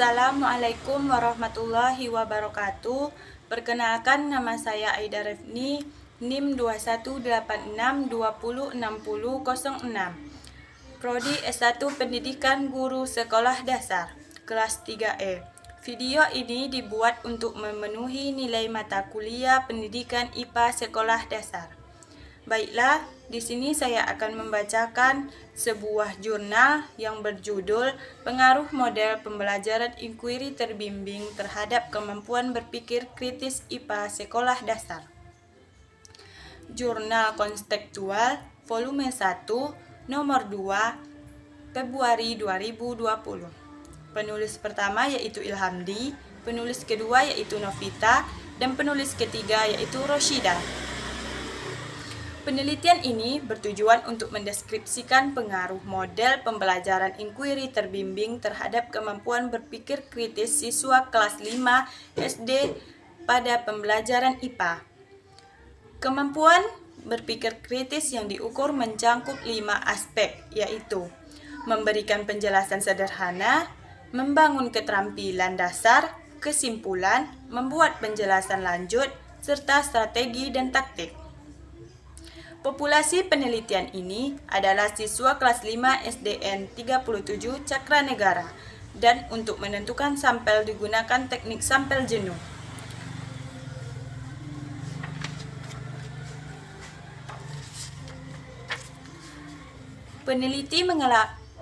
Assalamualaikum warahmatullahi wabarakatuh. Perkenalkan, nama saya Aida Refni, NIM 2186206006. Prodi S1 Pendidikan Guru Sekolah Dasar, kelas 3E. Video ini dibuat untuk memenuhi nilai mata kuliah Pendidikan IPA Sekolah Dasar. Baiklah, di sini saya akan membacakan sebuah jurnal yang berjudul Pengaruh Model Pembelajaran Inquiry Terbimbing Terhadap Kemampuan Berpikir Kritis IPA Sekolah Dasar. Jurnal Konstekstual, volume 1, nomor 2, Februari 2020. Penulis pertama yaitu Ilhamdi, penulis kedua yaitu Novita, dan penulis ketiga yaitu Roshida. Penelitian ini bertujuan untuk mendeskripsikan pengaruh model pembelajaran inquiry terbimbing terhadap kemampuan berpikir kritis siswa kelas 5 SD pada pembelajaran IPA. Kemampuan berpikir kritis yang diukur mencakup 5 aspek, yaitu memberikan penjelasan sederhana, membangun keterampilan dasar, kesimpulan, membuat penjelasan lanjut, serta strategi dan taktik. Populasi penelitian ini adalah siswa kelas 5 SDN 37 Cakranegara, dan untuk menentukan sampel digunakan teknik sampel jenuh. Peneliti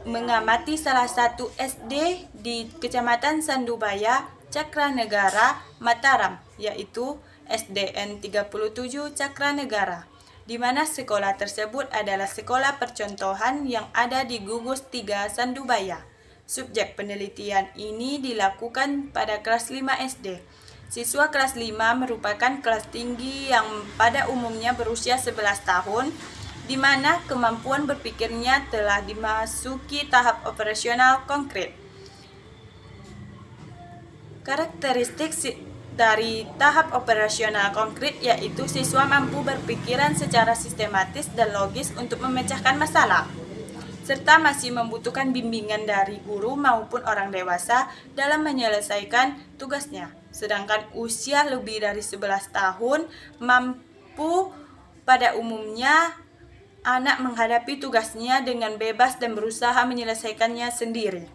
mengamati salah satu SD di Kecamatan Sandubaya, Cakranegara, Mataram, yaitu SDN 37 Cakranegara, di mana sekolah tersebut adalah sekolah percontohan yang ada di Gugus 3 Sandubaya. Subjek penelitian ini dilakukan pada kelas 5 SD. Siswa kelas 5 merupakan kelas tinggi yang pada umumnya berusia 11 tahun, di mana kemampuan berpikirnya telah dimasuki tahap operasional konkret. Karakteristik dari tahap operasional konkret yaitu siswa mampu berpikiran secara sistematis dan logis untuk memecahkan masalah, serta masih membutuhkan bimbingan dari guru maupun orang dewasa dalam menyelesaikan tugasnya. Sedangkan usia lebih dari 11 tahun mampu pada umumnya anak menghadapi tugasnya dengan bebas dan berusaha menyelesaikannya sendiri.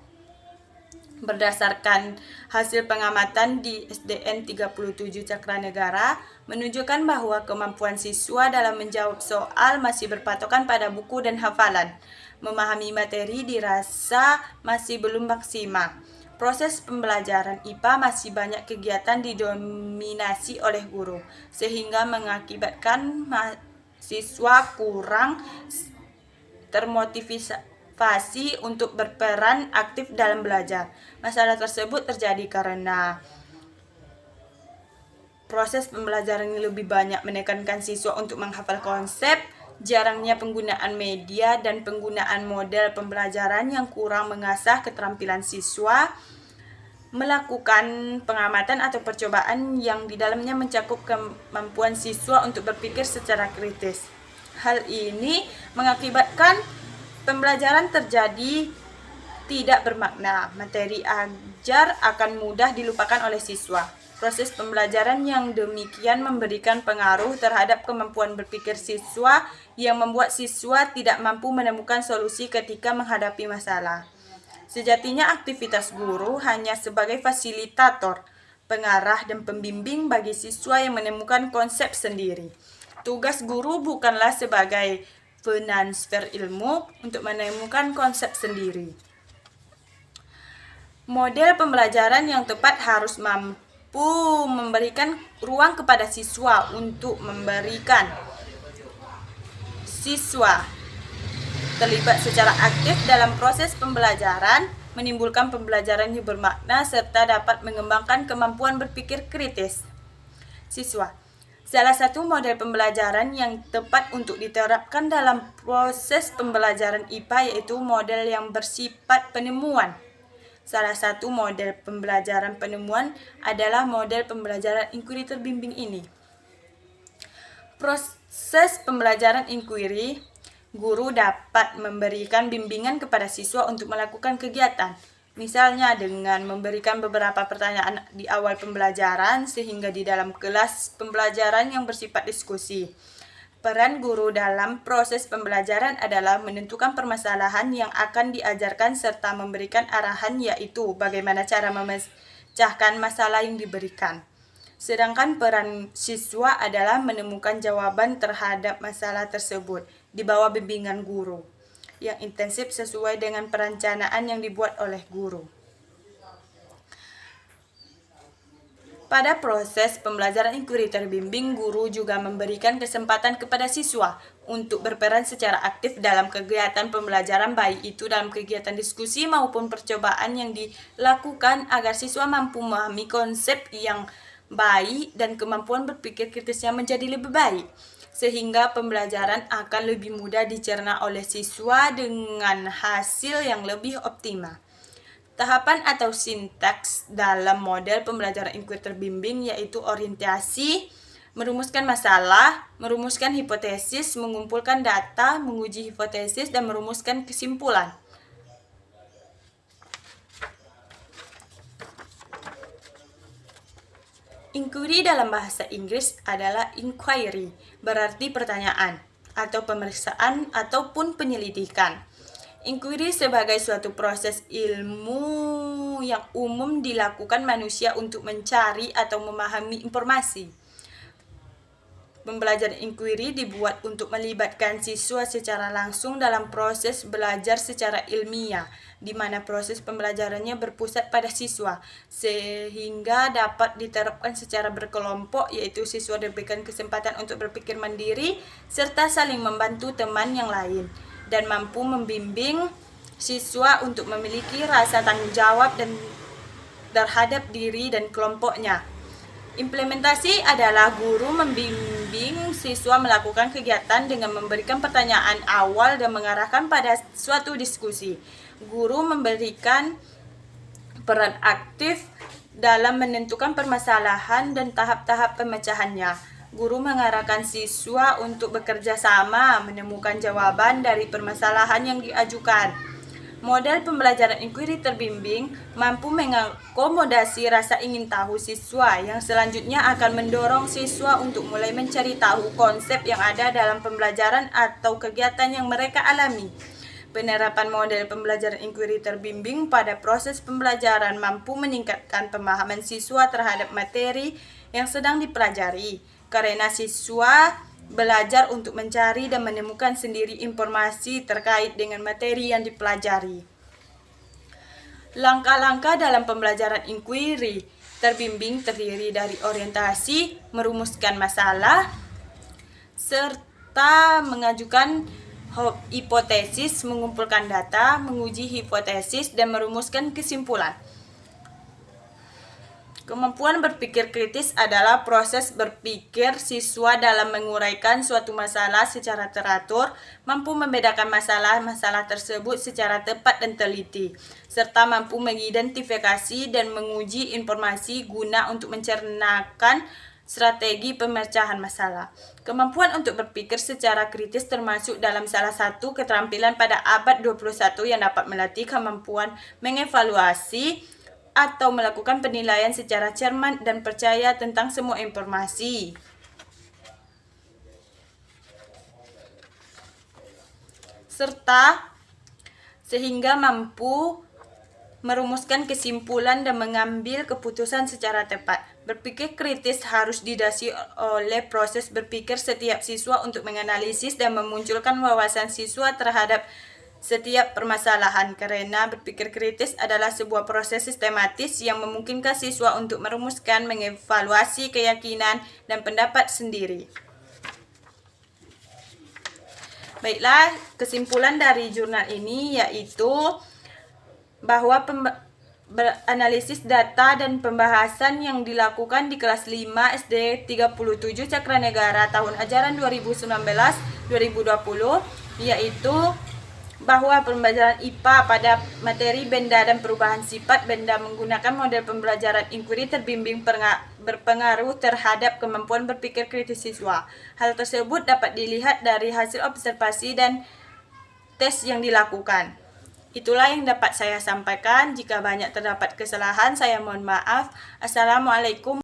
Berdasarkan hasil pengamatan di SDN 37 Cakranegara menunjukkan bahwa kemampuan siswa dalam menjawab soal masih berpatokan pada buku dan hafalan. Memahami materi dirasa masih belum maksimal. Proses pembelajaran IPA masih banyak kegiatan didominasi oleh guru, sehingga mengakibatkan siswa kurang termotivasi untuk berperan aktif dalam belajar. Masalah tersebut terjadi karena proses pembelajaran ini lebih banyak menekankan siswa untuk menghafal konsep, jarangnya penggunaan media dan penggunaan model pembelajaran yang kurang mengasah keterampilan siswa, melakukan pengamatan atau percobaan yang di dalamnya mencakup kemampuan siswa untuk berpikir secara kritis. Hal ini mengakibatkan pembelajaran terjadi tidak bermakna. Materi ajar akan mudah dilupakan oleh siswa. Proses pembelajaran yang demikian memberikan pengaruh terhadap kemampuan berpikir siswa yang membuat siswa tidak mampu menemukan solusi ketika menghadapi masalah. Sejatinya aktivitas guru hanya sebagai fasilitator, pengarah dan pembimbing bagi siswa yang menemukan konsep sendiri. Tugas guru bukanlah sebagai pentransfer ilmu untuk menemukan konsep sendiri. Model pembelajaran yang tepat harus mampu memberikan ruang kepada siswa untuk memberikan siswa terlibat secara aktif dalam proses pembelajaran, menimbulkan pembelajaran yang bermakna serta dapat mengembangkan kemampuan berpikir kritis siswa. Salah satu model pembelajaran yang tepat untuk diterapkan dalam proses pembelajaran IPA yaitu model yang bersifat penemuan. Salah satu model pembelajaran penemuan adalah model pembelajaran inquiry terbimbing ini. Proses pembelajaran inquiry, guru dapat memberikan bimbingan kepada siswa untuk melakukan kegiatan. Misalnya dengan memberikan beberapa pertanyaan di awal pembelajaran sehingga di dalam kelas pembelajaran yang bersifat diskusi. Peran guru dalam proses pembelajaran adalah menentukan permasalahan yang akan diajarkan serta memberikan arahan, yaitu bagaimana cara memecahkan masalah yang diberikan. Sedangkan peran siswa adalah menemukan jawaban terhadap masalah tersebut di bawah bimbingan guru yang intensif sesuai dengan perencanaan yang dibuat oleh guru. Pada proses pembelajaran inquiry terbimbing, guru juga memberikan kesempatan kepada siswa untuk berperan secara aktif dalam kegiatan pembelajaran, baik itu dalam kegiatan diskusi maupun percobaan yang dilakukan agar siswa mampu memahami konsep yang baik dan kemampuan berpikir kritisnya menjadi lebih baik, sehingga pembelajaran akan lebih mudah dicerna oleh siswa dengan hasil yang lebih optimal. Tahapan atau sintaks dalam model pembelajaran inquiry terbimbing yaitu orientasi, merumuskan masalah, merumuskan hipotesis, mengumpulkan data, menguji hipotesis, dan merumuskan kesimpulan. Inquiry dalam bahasa Inggris adalah inquiry, berarti pertanyaan, atau pemeriksaan, ataupun penyelidikan. Inquiry sebagai suatu proses ilmu yang umum dilakukan manusia untuk mencari atau memahami informasi. Pembelajaran inquiry dibuat untuk melibatkan siswa secara langsung dalam proses belajar secara ilmiah, di mana proses pembelajarannya berpusat pada siswa, sehingga dapat diterapkan secara berkelompok, yaitu siswa diberikan kesempatan untuk berpikir mandiri, serta saling membantu teman yang lain, dan mampu membimbing siswa untuk memiliki rasa tanggung jawab dan terhadap diri dan kelompoknya. Implementasi adalah guru membimbing siswa melakukan kegiatan dengan memberikan pertanyaan awal dan mengarahkan pada suatu diskusi. Guru memberikan peran aktif dalam menentukan permasalahan dan tahap-tahap pemecahannya. Guru mengarahkan siswa untuk bekerja sama menemukan jawaban dari permasalahan yang diajukan. Model pembelajaran inquiry terbimbing mampu mengakomodasi rasa ingin tahu siswa yang selanjutnya akan mendorong siswa untuk mulai mencari tahu konsep yang ada dalam pembelajaran atau kegiatan yang mereka alami. Penerapan model pembelajaran inquiry terbimbing pada proses pembelajaran mampu meningkatkan pemahaman siswa terhadap materi yang sedang dipelajari, karena siswa belajar untuk mencari dan menemukan sendiri informasi terkait dengan materi yang dipelajari. Langkah-langkah dalam pembelajaran inquiry terbimbing terdiri dari orientasi, merumuskan masalah, serta mengajukan hipotesis, mengumpulkan data, menguji hipotesis, dan merumuskan kesimpulan. Kemampuan berpikir kritis adalah proses berpikir siswa dalam menguraikan suatu masalah secara teratur, mampu membedakan masalah-masalah tersebut secara tepat dan teliti, serta mampu mengidentifikasi dan menguji informasi guna untuk mencernakan strategi pemecahan masalah. Kemampuan untuk berpikir secara kritis termasuk dalam salah satu keterampilan pada abad 21 yang dapat melatih kemampuan mengevaluasi atau melakukan penilaian secara cermat dan percaya tentang semua informasi. Serta sehingga mampu merumuskan kesimpulan dan mengambil keputusan secara tepat. Berpikir kritis harus didasari oleh proses berpikir setiap siswa untuk menganalisis dan memunculkan wawasan siswa terhadap setiap permasalahan, karena berpikir kritis adalah sebuah proses sistematis yang memungkinkan siswa untuk merumuskan, mengevaluasi keyakinan dan pendapat sendiri. Baiklah, kesimpulan dari jurnal ini yaitu bahwa analisis data dan pembahasan yang dilakukan di kelas 5 SD 37 Cakranegara tahun ajaran 2019-2020 yaitu bahwa pembelajaran IPA pada materi benda dan perubahan sifat benda menggunakan model pembelajaran inquiry terbimbing berpengaruh terhadap kemampuan berpikir kritis siswa. Hal tersebut dapat dilihat dari hasil observasi dan tes yang dilakukan. Itulah yang dapat saya sampaikan. Jika banyak terdapat kesalahan, saya mohon maaf. Assalamualaikum.